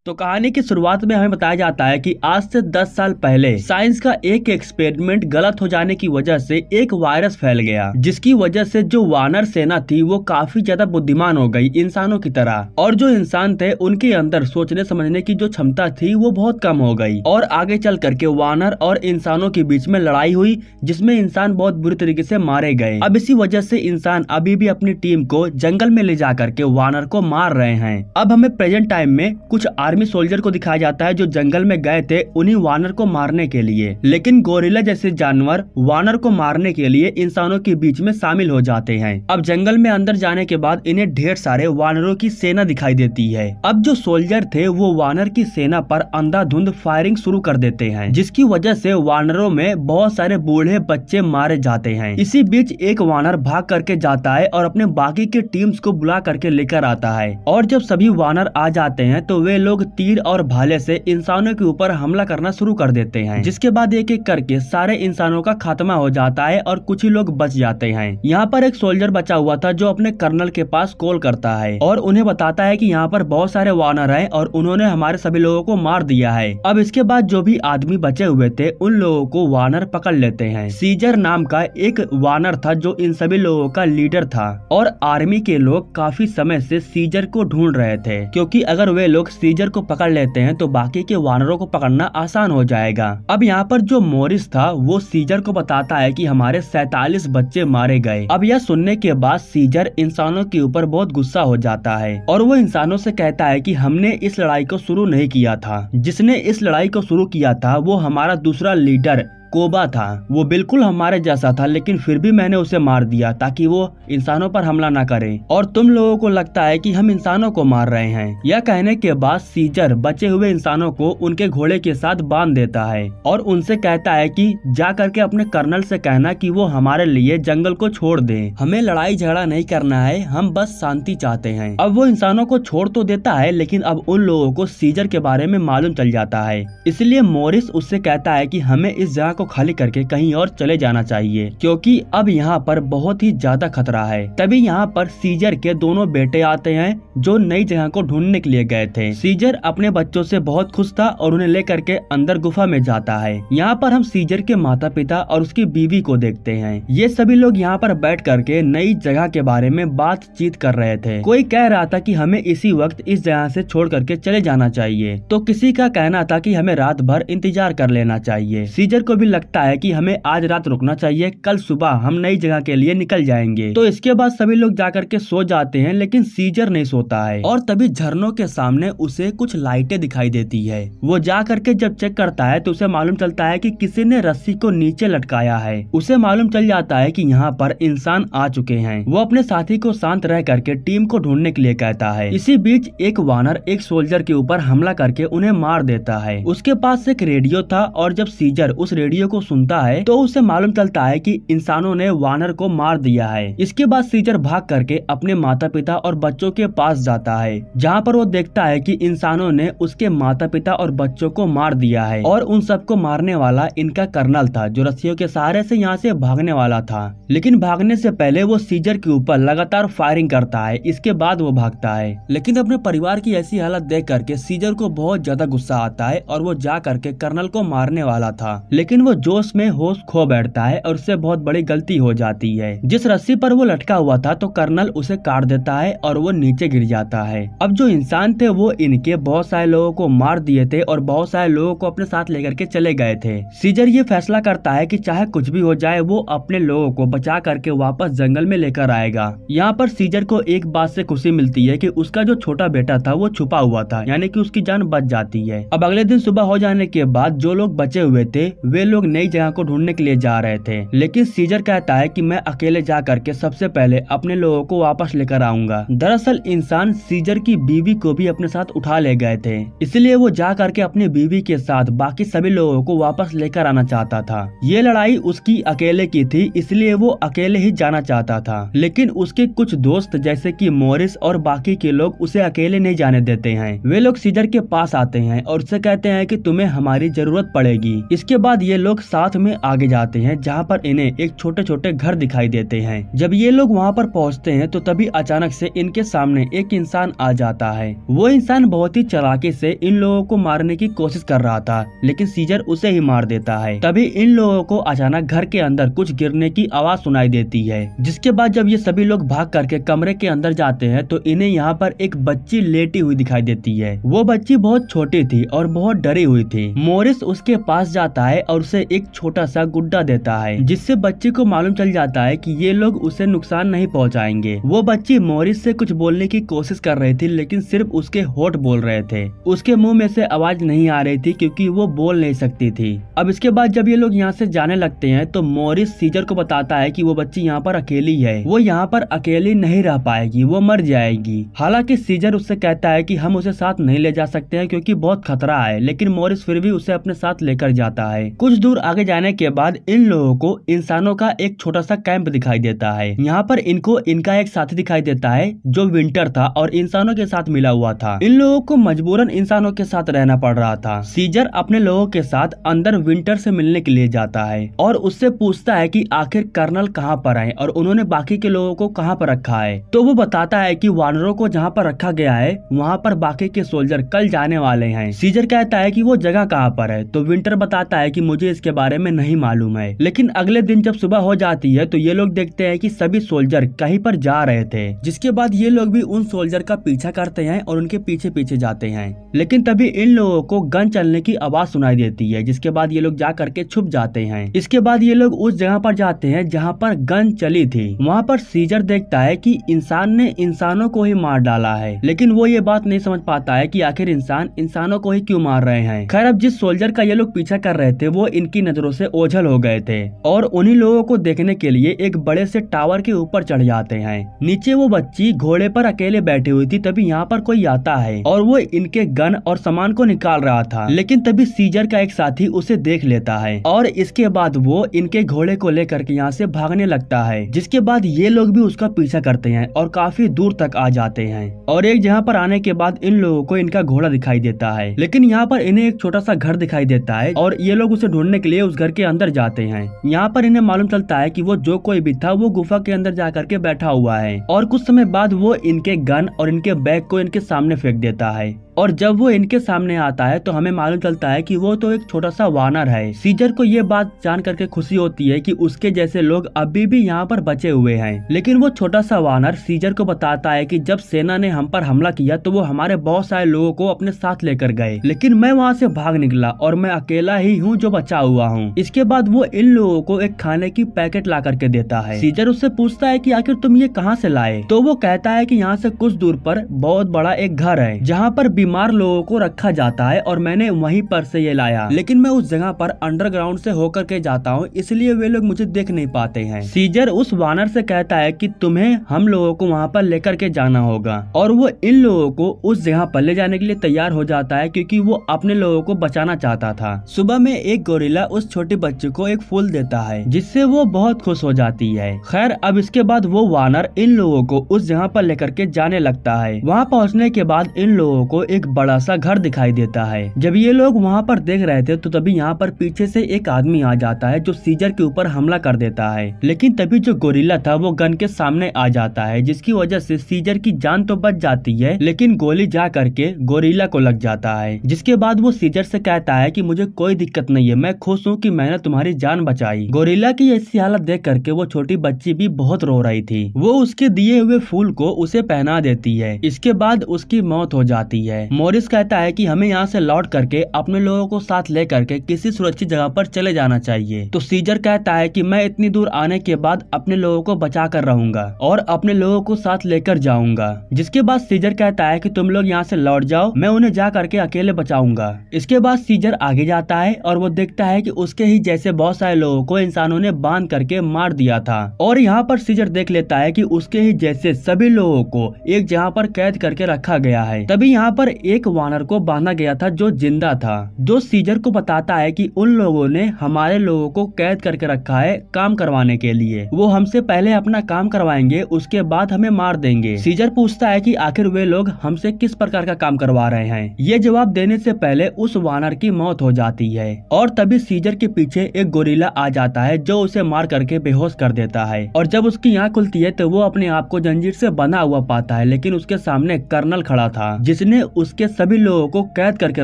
तो कहानी की शुरुआत में हमें बताया जाता है कि आज से 10 साल पहले साइंस का एक एक्सपेरिमेंट गलत हो जाने की वजह से एक वायरस फैल गया, जिसकी वजह से जो वानर सेना थी वो काफी ज्यादा बुद्धिमान हो गई इंसानों की तरह, और जो इंसान थे उनके अंदर सोचने समझने की जो क्षमता थी वो बहुत कम हो गई। और आगे चल करके वानर और इंसानों के बीच में लड़ाई हुई, जिसमें इंसान बहुत बुरी तरीके से मारे गए। अब इसी वजह से इंसान अभी भी अपनी टीम को जंगल में ले जा करके वानर को मार रहे हैं। अब हमें प्रेजेंट टाइम में कुछ आर्मी सोल्जर को दिखाया जाता है जो जंगल में गए थे उन्हीं वानर को मारने के लिए, लेकिन गोरिल्ला जैसे जानवर वानर को मारने के लिए इंसानों के बीच में शामिल हो जाते हैं। अब जंगल में अंदर जाने के बाद इन्हें ढेर सारे वानरों की सेना दिखाई देती है। अब जो सोल्जर थे वो वानर की सेना पर अंधाधुंध फायरिंग शुरू कर देते हैं, जिसकी वजह से वानरों में बहुत सारे बूढ़े बच्चे मारे जाते हैं। इसी बीच एक वानर भाग करके जाता है और अपने बाकी के टीम्स को बुला करके लेकर आता है, और जब सभी वानर आ जाते हैं तो वे लोग तीर और भाले से इंसानों के ऊपर हमला करना शुरू कर देते हैं, जिसके बाद एक एक करके सारे इंसानों का खात्मा हो जाता है और कुछ ही लोग बच जाते हैं। यहाँ पर एक सोल्जर बचा हुआ था जो अपने कर्नल के पास कॉल करता है और उन्हें बताता है कि यहाँ पर बहुत सारे वानर हैं और उन्होंने हमारे सभी लोगों को मार दिया है। अब इसके बाद जो भी आदमी बचे हुए थे उन लोगों को वानर पकड़ लेते हैं। सीजर नाम का एक वानर था जो इन सभी लोगों का लीडर था, और आर्मी के लोग काफी समय से सीजर को ढूंढ रहे थे, क्योंकि अगर वे लोग सीजर को पकड़ लेते हैं तो बाकी के वानरों को पकड़ना आसान हो जाएगा। अब यहाँ पर जो मोरिस था वो सीजर को बताता है कि हमारे 47 बच्चे मारे गए। अब यह सुनने के बाद सीजर इंसानों के ऊपर बहुत गुस्सा हो जाता है और वो इंसानों से कहता है कि हमने इस लड़ाई को शुरू नहीं किया था, जिसने इस लड़ाई को शुरू किया था वो हमारा दूसरा लीडर कोबा था। वो बिल्कुल हमारे जैसा था, लेकिन फिर भी मैंने उसे मार दिया ताकि वो इंसानों पर हमला न करे, और तुम लोगों को लगता है कि हम इंसानों को मार रहे हैं। यह कहने के बाद सीजर बचे हुए इंसानों को उनके घोड़े के साथ बांध देता है और उनसे कहता है कि जा करके अपने कर्नल से कहना कि वो हमारे लिए जंगल को छोड़ दे, हमें लड़ाई झगड़ा नहीं करना है, हम बस शांति चाहते हैं। अब वो इंसानों को छोड़ तो देता है, लेकिन अब उन लोगों को सीजर के बारे में मालूम चल जाता है, इसलिए मोरिस उससे कहता है कि हमें इस जगह को खाली करके कहीं और चले जाना चाहिए, क्योंकि अब यहाँ पर बहुत ही ज्यादा खतरा है। तभी यहाँ पर सीजर के दोनों बेटे आते हैं जो नई जगह को ढूंढने के लिए गए थे। सीजर अपने बच्चों से बहुत खुश था और उन्हें लेकर के अंदर गुफा में जाता है। यहाँ पर हम सीजर के माता पिता और उसकी बीवी को देखते हैं। ये सभी लोग यहाँ पर बैठ करके नई जगह के बारे में बातचीत कर रहे थे। कोई कह रहा था कि हमें इसी वक्त इस जगह से छोड़ करके चले जाना चाहिए, तो किसी का कहना था कि हमें रात भर इंतजार कर लेना चाहिए। सीजर को भी लगता है कि हमें आज रात रुकना चाहिए, कल सुबह हम नई जगह के लिए निकल जाएंगे। तो इसके बाद सभी लोग जाकर के सो जाते हैं, लेकिन सीजर नहीं सोता है, और तभी झरनों के सामने उसे कुछ लाइटें दिखाई देती है। वो जा करके जब चेक करता है तो उसे मालूम चलता है कि किसी ने रस्सी को नीचे लटकाया है। उसे मालूम चल जाता है कि यहाँ पर इंसान आ चुके हैं। वो अपने साथी को शांत रह करके टीम को ढूंढने के लिए कहता है। इसी बीच एक वानर एक सोल्जर के ऊपर हमला करके उन्हें मार देता है। उसके पास एक रेडियो था, और जब सीजर उस रेडियो को सुनता है तो उसे मालूम चलता है कि इंसानों ने वानर को मार दिया है। इसके बाद सीजर भाग करके अपने माता पिता और बच्चों के पास जाता है, जहाँ पर वो देखता है कि इंसानों ने उसके माता पिता और बच्चों को मार दिया है, और उन सबको मारने वाला इनका कर्नल था जो रस्सियों के सहारे से यहाँ से भागने वाला था। लेकिन भागने से पहले वो सीजर के ऊपर लगातार फायरिंग करता है। इसके बाद वो भागता है, लेकिन अपने परिवार की ऐसी हालत देख करके सीजर को बहुत ज्यादा गुस्सा आता है और वो जा करके कर्नल को मारने वाला था, लेकिन वो जोश में होश खो बैठता है और उससे बहुत बड़ी गलती हो जाती है। जिस रस्सी पर वो लटका हुआ था तो कर्नल उसे काट देता है और वो नीचे गिर जाता है। अब जो इंसान थे वो इनके बहुत सारे लोगों को मार दिए थे और बहुत सारे लोगों को अपने साथ लेकर के चले गए थे। सीजर ये फैसला करता है कि चाहे कुछ भी हो जाए वो अपने लोगों को बचा करके वापस जंगल में लेकर आएगा। यहाँ पर सीजर को एक बात से खुशी मिलती है कि उसका जो छोटा बेटा था वो छुपा हुआ था, यानी कि उसकी जान बच जाती है। अब अगले दिन सुबह हो जाने के बाद जो लोग बचे हुए थे वे लोग नई जगह को ढूंढने के लिए जा रहे थे, लेकिन सीजर कहता है कि मैं अकेले जा करके सबसे पहले अपने लोगों को वापस लेकर आऊंगा। दरअसल इंसान सीजर की बीवी को भी अपने साथ उठा ले गए थे, इसलिए वो जा करके अपनी बीवी के साथ बाकी सभी लोगों को वापस लेकर आना चाहता था। ये लड़ाई उसकी अकेले की थी, इसलिए वो अकेले ही जाना चाहता था, लेकिन उसके कुछ दोस्त जैसे कि मोरिस और बाकी के लोग उसे अकेले नहीं जाने देते हैं। वे लोग सीजर के पास आते हैं और उससे कहते हैं कि तुम्हें हमारी जरूरत पड़ेगी। इसके बाद ये लोग साथ में आगे जाते हैं, जहाँ पर इन्हें एक छोटे छोटे घर दिखाई देते हैं। जब ये लोग वहाँ पर पहुँचते हैं तो तभी अचानक से इनके सामने एक इंसान आ जाता है। वो इंसान बहुत ही चालाकी से इन लोगों को मारने की कोशिश कर रहा था, लेकिन सीजर उसे ही मार देता है। तभी इन लोगों को अचानक घर के अंदर कुछ गिरने की आवाज सुनाई देती है, जिसके बाद जब ये सभी लोग भाग करके कमरे के अंदर जाते हैं तो इन्हें यहाँ पर एक बच्ची लेटी हुई दिखाई देती है। वो बच्ची बहुत छोटी थी और बहुत डरी हुई थी। मोरिस उसके पास जाता है और उसे एक छोटा सा गुड्डा देता है, जिससे बच्ची को मालूम चल जाता है कि ये लोग उसे नुकसान नहीं पहुंचाएंगे। वो बच्ची मोरिस से कुछ बोलने की कोशिश कर रही थी, लेकिन सिर्फ उसके होठ बोल रहे थे। उसके मुंह में से आवाज नहीं आ रही थी क्योंकि वो बोल नहीं सकती थी। अब इसके बाद जब ये लोग यहाँ से जाने लगते हैं तो मोरिस सीजर को बताता है कि वो बच्ची यहाँ पर अकेली है, वो यहाँ पर अकेली नहीं रह पाएगी, वो मर जाएगी। हालांकि सीजर उससे कहता है कि हम उसे साथ नहीं ले जा सकते हैं क्योंकि बहुत खतरा है, लेकिन मोरिस फिर भी उसे अपने साथ लेकर जाता है। कुछ दूर आगे जाने के बाद इन लोगों को इंसानों का एक छोटा सा कैंप दिखाई देता है। यहाँ पर इनको इनका एक साथी दिखाई देता है जो विंटर था और इंसानों के साथ मिला हुआ था। इन लोगों को मजबूरन इंसानों के साथ रहना पड़ रहा था। सीजर अपने लोगों के साथ अंदर विंटर से मिलने के लिए जाता है और उससे पूछता है कि आखिर कर्नल कहाँ पर है और उन्होंने बाकी के लोगों को कहाँ पर रखा है। तो वो बताता है कि वानरों को जहाँ पर रखा गया है वहाँ पर बाकी के सोल्जर कल जाने वाले हैं। सीजर कहता है कि वो जगह कहाँ पर है, तो विंटर बताता है कि मुझे इसके बारे में नहीं मालूम है। लेकिन अगले दिन जब सुबह हो जाती है तो ये लोग देखते हैं कि सभी सोल्जर कहीं पर जा रहे थे, जिसके बाद ये लोग भी उन सोल्जर का पीछा करते हैं और उनके पीछे पीछे जाते हैं। लेकिन तभी इन लोगों को गन चलने की आवाज सुनाई देती है, जिसके बाद ये लोग जा करके छुप जाते हैं। इसके बाद ये लोग उस जगह पर जाते हैं जहाँ पर गन चली थी। वहाँ पर सीजर देखता है कि इंसान ने इंसानों को ही मार डाला है, लेकिन वो ये बात नहीं समझ पाता है कि आखिर इंसान इंसानों को ही क्यों मार रहे हैं। खैर, अब जिस सोल्जर का ये लोग पीछा कर रहे थे वो इनकी नजरों से ओझल हो गए थे और उन्हीं लोगों को देखने के लिए एक बड़े से टावर के ऊपर चढ़ जाते हैं। नीचे वो बच्ची घोड़े पर अकेले बैठी हुई थी। तभी यहाँ पर कोई आता है और वो इनके गन और सामान को निकाल रहा था, लेकिन तभी सीजर का एक साथी उसे देख लेता है और इसके बाद वो इनके घोड़े को लेकर के यहाँ से भागने लगता है। जिसके बाद ये लोग भी उसका पीछा करते हैं और काफी दूर तक आ जाते हैं और एक जगह पर आने के बाद इन लोगों को इनका घोड़ा दिखाई देता है, लेकिन यहाँ पर इन्हें एक छोटा सा घर दिखाई देता है और ये लोग उसे ढूंढने के लिए उस घर के अंदर जाते हैं। यहाँ पर इन्हें मालूम चलता है कि वो जो कोई भी था वो गुफा के अंदर जा करके बैठा हुआ है और कुछ समय बाद वो इनके गन और इनके बैग को इनके सामने फेंक देता है। और जब वो इनके सामने आता है तो हमें मालूम चलता है कि वो तो एक छोटा सा वानर है। सीजर को ये बात जान करके खुशी होती है कि उसके जैसे लोग अभी भी यहाँ पर बचे हुए हैं, लेकिन वो छोटा सा वानर सीजर को बताता है कि जब सेना ने हम पर हमला किया तो वो हमारे बहुत सारे लोगों को अपने साथ लेकर गए, लेकिन मैं वहाँ से भाग निकला और मैं अकेला ही हूँ जो बचा हुआ हूँ। इसके बाद वो इन लोगों को एक खाने की पैकेट ला करके देता है। सीजर उससे पूछता है कि आखिर तुम ये कहाँ से लाए, तो वो कहता है कि यहाँ से कुछ दूर पर बहुत बड़ा एक घर है जहाँ पर बीमार लोगों को रखा जाता है और मैंने वहीं पर से ये लाया, लेकिन मैं उस जगह पर अंडरग्राउंड से होकर के जाता हूँ, इसलिए वे लोग मुझे देख नहीं पाते हैं। सीजर उस वानर से कहता है कि तुम्हें हम लोगों को वहाँ पर लेकर के जाना होगा और वो इन लोगों को उस जगह पर ले जाने के लिए तैयार हो जाता है क्योंकि वो अपने लोगों को बचाना चाहता था। सुबह में एक गोरिल्ला उस छोटे बच्चे को एक फूल देता है जिससे वो बहुत खुश हो जाती है। खैर, अब इसके बाद वो वानर इन लोगों को उस जगह पर लेकर के जाने लगता है। वहाँ पहुँचने के बाद इन लोगों को एक बड़ा सा घर दिखाई देता है। जब ये लोग वहाँ पर देख रहे थे तो तभी यहाँ पर पीछे से एक आदमी आ जाता है जो सीजर के ऊपर हमला कर देता है, लेकिन तभी जो गोरिल्ला था वो गन के सामने आ जाता है, जिसकी वजह से सीजर की जान तो बच जाती है, लेकिन गोली जा करके गोरिल्ला को लग जाता है। जिसके बाद वो सीजर से कहता है कि मुझे कोई दिक्कत नहीं है, मैं खुश हूँ कि मैंने तुम्हारी जान बचाई। गोरिल्ला की ऐसी हालत देख करके वो छोटी बच्ची भी बहुत रो रही थी। वो उसके दिए हुए फूल को उसे पहना देती है। इसके बाद उसकी मौत हो जाती है। मोरिस कहता है कि हमें यहाँ से लौट करके अपने लोगों को साथ ले करके किसी सुरक्षित जगह पर चले जाना चाहिए। तो सीजर कहता है कि मैं इतनी दूर आने के बाद अपने लोगों को बचा कर रहूंगा और अपने लोगों को साथ लेकर जाऊंगा। जिसके बाद सीजर कहता है कि तुम लोग यहाँ से लौट जाओ, मैं उन्हें जा करके अकेले बचाऊंगा। इसके बाद सीजर आगे जाता है और वो देखता है कि उसके ही जैसे बहुत सारे लोगों को इंसानों ने बांध करके मार दिया था और यहाँ पर सीजर देख लेता है कि उसके ही जैसे सभी लोगों को एक जगह पर कैद करके रखा गया है। तभी यहाँ पर एक वानर को बांधा गया था जो जिंदा था, जो सीजर को बताता है कि उन लोगों ने हमारे लोगों को कैद करके रखा है काम करवाने के लिए। वो हमसे पहले अपना काम करवाएंगे, उसके बाद हमें मार देंगे। सीजर पूछता है कि आखिर वे लोग हमसे किस प्रकार का काम करवा रहे हैं। ये जवाब देने से पहले उस वानर की मौत हो जाती है और तभी सीजर के पीछे एक गोरिल्ला आ जाता है जो उसे मार करके बेहोश कर देता है। और जब उसकी आंख खुलती है तो वो अपने आप को जंजीर से बंधा हुआ पाता है, लेकिन उसके सामने कर्नल खड़ा था जिसने उसके सभी लोगों को कैद करके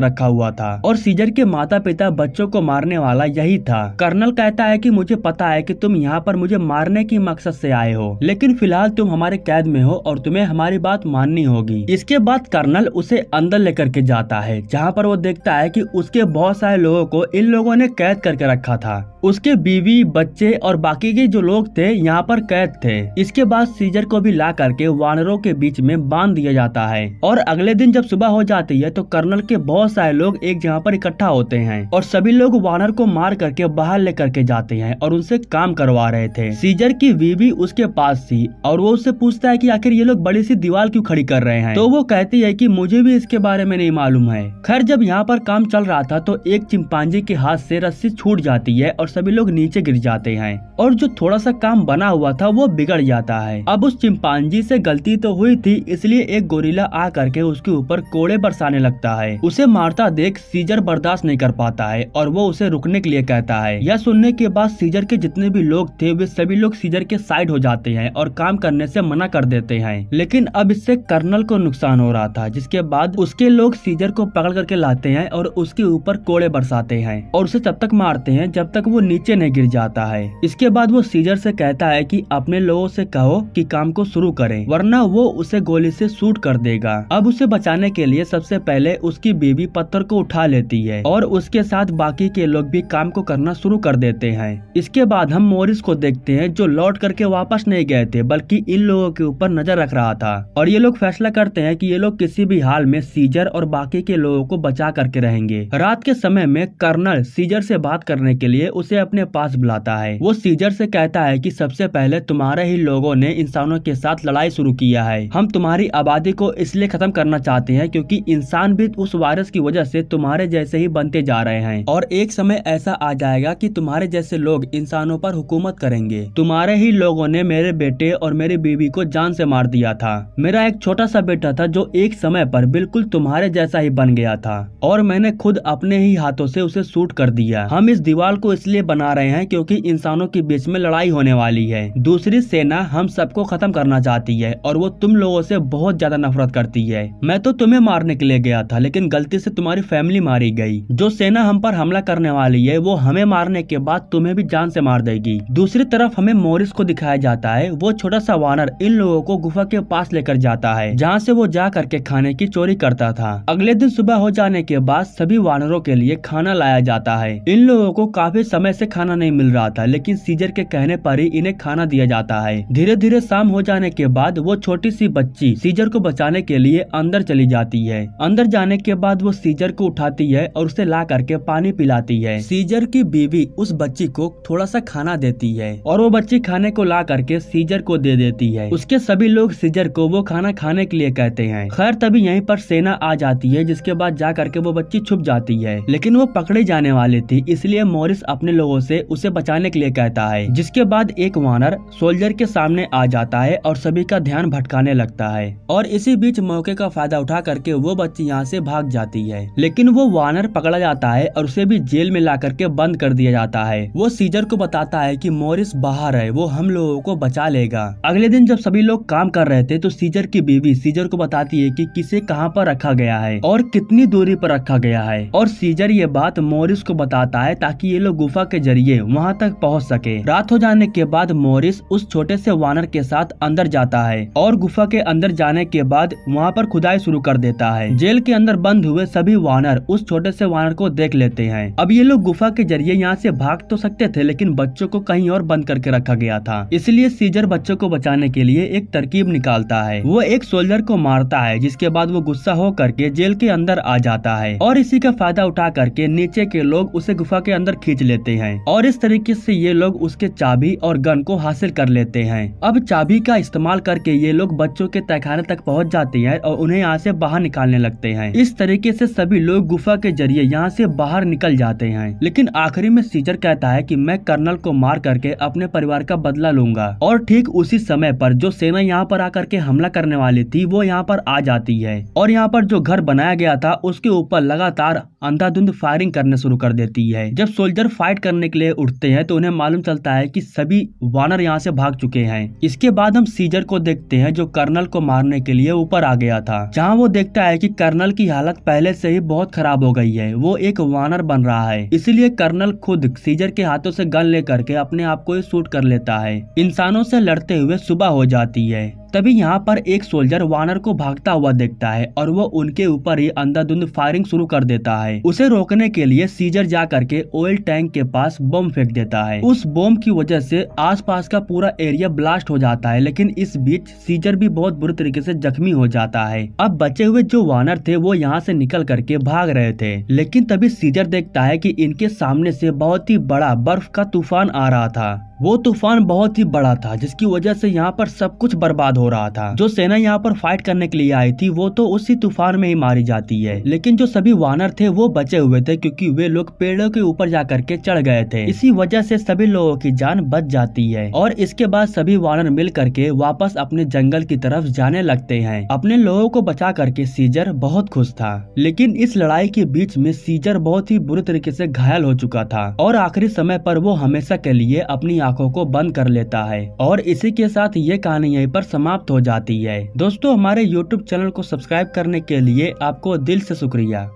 रखा हुआ था। और सीजर के माता पिता बच्चों को मारने वाला यही था। कर्नल कहता है कि मुझे पता है कि तुम यहाँ पर मुझे मारने की मकसद से आए हो, लेकिन फिलहाल तुम हमारे कैद में हो और तुम्हें हमारी बात माननी होगी। इसके बाद कर्नल उसे अंदर लेकर के जाता है, जहाँ पर वो देखता है कि उसके बहुत सारे लोगों को इन लोगों ने कैद करके रखा था। उसके बीवी, बच्चे और बाकी के जो लोग थे यहाँ पर कैद थे। इसके बाद सीजर को भी ला करके वानरों के बीच में बांध दिया जाता है। और अगले दिन जब सुबह हो जाती है तो कर्नल के बहुत सारे लोग एक जगह पर इकट्ठा होते हैं और सभी लोग वानर को मार करके बाहर लेकर के जाते हैं और उनसे काम करवा रहे थे। सीजर की बीवी उसके पास थी और वो उससे पूछता है कि आखिर ये लोग बड़ी सी दीवार क्यों खड़ी कर रहे हैं। तो वो कहती है कि मुझे भी इसके बारे में नहीं मालूम है। खैर, जब यहाँ पर काम चल रहा था तो एक चिंपांजी के हाथ से रस्सी छूट जाती है और सभी लोग नीचे गिर जाते हैं और जो थोड़ा सा काम बना हुआ था वो बिगड़ जाता है। अब उस चिंपांजी से गलती तो हुई थी, इसलिए एक गोरिल्ला आ करके उसके ऊपर कोड़े बरसाने लगता है। उसे मारता देख सीजर बर्दाश्त नहीं कर पाता है और वो उसे रुकने के लिए कहता है। यह सुनने के बाद सीजर के जितने भी लोग थे वे सभी लोग सीजर के साइड हो जाते हैं और काम करने से मना कर देते हैं। लेकिन अब इससे कर्नल को नुकसान हो रहा था, जिसके बाद उसके लोग सीजर को पकड़ करके लाते हैं और उसके ऊपर कोड़े बरसाते हैं और उसे तब तक मारते हैं जब तक वो नीचे नहीं गिर जाता है। इसके बाद वो सीजर से कहता है कि अपने लोगों से कहो कि काम को शुरू करें, वरना वो उसे गोली से शूट कर देगा। अब उसे बचाने के लिए सबसे पहले उसकी बीवी पत्थर को उठा लेती है और उसके साथ बाकी के लोग भी काम को करना शुरू कर देते हैं। इसके बाद हम मोरिस को देखते हैं जो लौट करके वापस नहीं गए थे, बल्कि इन लोगों के ऊपर नजर रख रहा था। और ये लोग फैसला करते हैं कि ये लोग किसी भी हाल में सीजर और बाकी के लोगों को बचा करके रहेंगे। रात के समय में कर्नल सीजर से बात करने के लिए उसे अपने पास बुलाता है। वो सीजर से कहता है कि सबसे पहले तुम्हारे ही लोगों ने इंसानों के साथ लड़ाई शुरू किया है। हम तुम्हारी आबादी को इसलिए खत्म करना चाहते हैं क्योंकि इंसान भी उस वायरस की वजह से तुम्हारे जैसे ही बनते जा रहे हैं और एक समय ऐसा आ जाएगा कि तुम्हारे जैसे लोग इंसानों पर हुकूमत करेंगे। तुम्हारे ही लोगों ने मेरे बेटे और मेरी बीवी को जान से मार दिया था। मेरा एक छोटा सा बेटा था जो एक समय पर बिल्कुल तुम्हारे जैसा ही बन गया था और मैंने खुद अपने ही हाथों से उसे शूट कर दिया। हम इस दीवार को इसलिए बना रहे हैं क्योंकि इंसानों के बीच में लड़ाई होने वाली है। दूसरी सेना हम सबको खत्म करना चाहती है और वो तुम लोगों से बहुत ज्यादा नफरत करती है। मैं तो तुम्हें मारने के लिए गया था, लेकिन गलती से तुम्हारी फैमिली मारी गई। जो सेना हम पर हमला करने वाली है वो हमें मारने के बाद तुम्हें भी जान से मार देगी। दूसरी तरफ हमें मोरिस को दिखाया जाता है। वो छोटा सा वानर इन लोगों को गुफा के पास लेकर जाता है जहाँ से वो जा करके खाने की चोरी करता था। अगले दिन सुबह हो जाने के बाद सभी वानरों के लिए खाना लाया जाता है। इन लोगों को काफी समय से खाना नहीं मिल रहा था, लेकिन सीजर के कहने पर ही इन्हें खाना दिया जाता है। धीरे धीरे शाम हो जाने के बाद वो छोटी सी बच्ची सीजर को बचाने के लिए अंदर चली जाती है। अंदर जाने के बाद वो सीजर को उठाती है और उसे ला करके पानी पिलाती है। सीजर की बीवी उस बच्ची को थोड़ा सा खाना देती है और वो बच्ची खाने को ला करके सीजर को दे देती है। उसके सभी लोग सीजर को वो खाना खाने के लिए कहते हैं। खैर, तभी यहीं पर सेना आ जाती है, जिसके बाद जा करके वो बच्ची छुप जाती है, लेकिन वो पकड़े जाने वाली थी, इसलिए मोरिस अपने लोगों से उसे बचाने के लिए कहता है। जिसके बाद एक वानर सोल्जर के सामने आ जाता है और सभी का ध्यान भटकाने लगता है और इसी बीच मौके का फायदा उठा करके वो बच्ची यहाँ से भाग जाती है। लेकिन वो वानर पकड़ा जाता है और उसे भी जेल में ला करके बंद कर दिया जाता है। वो सीजर को बताता है कि मोरिस बाहर है, वो हम लोगों को बचा लेगा। अगले दिन जब सभी लोग काम कर रहे थे तो सीजर की बीवी सीजर को बताती है कि किसे कहाँ पर रखा गया है और कितनी दूरी पर रखा गया है, और सीजर ये बात मोरिस को बताता है ताकि ये लोग गुफा के जरिए वहाँ तक पहुँच सके। रात हो जाने के बाद मोरिस उस छोटे से वानर के साथ अंदर जाता है और गुफा के अंदर जाने के बाद वहाँ पर खुदाई शुरू कर देता है। जेल के अंदर बंद हुए सभी वानर उस छोटे से वानर को देख लेते हैं। अब ये लोग गुफा के जरिए यहाँ से भाग तो सकते थे, लेकिन बच्चों को कहीं और बंद करके रखा गया था। इसलिए सीजर बच्चों को बचाने के लिए एक तरकीब निकालता है। वो एक सोल्जर को मारता है, जिसके बाद वो गुस्सा हो करके जेल के अंदर आ जाता है और इसी का फायदा उठा करके नीचे के लोग उसे गुफा के अंदर खींच लेते हैं और इस तरीके से ये लोग उसके चाबी और गन को हासिल कर लेते हैं। अब चाबी का इस्तेमाल करके ये लोग बच्चों के तहखाने तक पहुंच जाते हैं और उन्हें यहाँ से बाहर बाहर निकालने लगते हैं। इस तरीके से सभी लोग गुफा के जरिए यहाँ से बाहर निकल जाते हैं। लेकिन आखिरी में सीजर कहता है कि मैं कर्नल को मार करके अपने परिवार का बदला लूंगा। और ठीक उसी समय पर जो सेना यहाँ पर आकर के हमला करने वाली थी वो यहाँ पर आ जाती है और यहाँ पर जो घर बनाया गया था उसके ऊपर लगातार अंधाधुंध फायरिंग करने शुरू कर देती है। जब सोल्जर फाइट करने के लिए उठते हैं तो उन्हें मालूम चलता है कि सभी वानर यहाँ से भाग चुके हैं। इसके बाद हम सीजर को देखते हैं जो कर्नल को मारने के लिए ऊपर आ गया था, जहाँ वो देखता है कि कर्नल की हालत पहले से ही बहुत खराब हो गई है, वो एक वानर बन रहा है। इसीलिए कर्नल खुद सीजर के हाथों से गन लेकर के अपने आप को शूट कर लेता है। इंसानों से लड़ते हुए सुबह हो जाती है। तभी यहाँ पर एक सोल्जर वानर को भागता हुआ देखता है और वो उनके ऊपर ही अंधाधुंध फायरिंग शुरू कर देता है। उसे रोकने के लिए सीजर जा करके ऑयल टैंक के पास बम फेंक देता है। उस बम की वजह से आसपास का पूरा एरिया ब्लास्ट हो जाता है, लेकिन इस बीच सीजर भी बहुत बुरी तरीके से जख्मी हो जाता है। अब बचे हुए जो वानर थे वो यहाँ से निकल करके भाग रहे थे, लेकिन तभी सीजर देखता है कि इनके सामने से बहुत ही बड़ा बर्फ का तूफान आ रहा था। वो तूफान बहुत ही बड़ा था जिसकी वजह से यहाँ पर सब कुछ बर्बाद हो रहा था। जो सेना यहाँ पर फाइट करने के लिए आई थी वो तो उसी तूफान में ही मारी जाती है, लेकिन जो सभी वानर थे वो बचे हुए थे क्योंकि वे लोग पेड़ों के ऊपर जा करके चढ़ गए थे। इसी वजह से सभी लोगों की जान बच जाती है और इसके बाद सभी वानर मिल करके वापस अपने जंगल की तरफ जाने लगते हैं। अपने लोगों को बचा करके सीजर बहुत खुश था, लेकिन इस लड़ाई के बीच में सीजर बहुत ही बुरी तरीके से घायल हो चुका था और आखिरी समय पर वो हमेशा के लिए अपनी आंखों को बंद कर लेता है। और इसी के साथ ये कहानी यहीं पर समाप्त हो जाती है। दोस्तों, हमारे YouTube चैनल को सब्सक्राइब करने के लिए आपको दिल से शुक्रिया।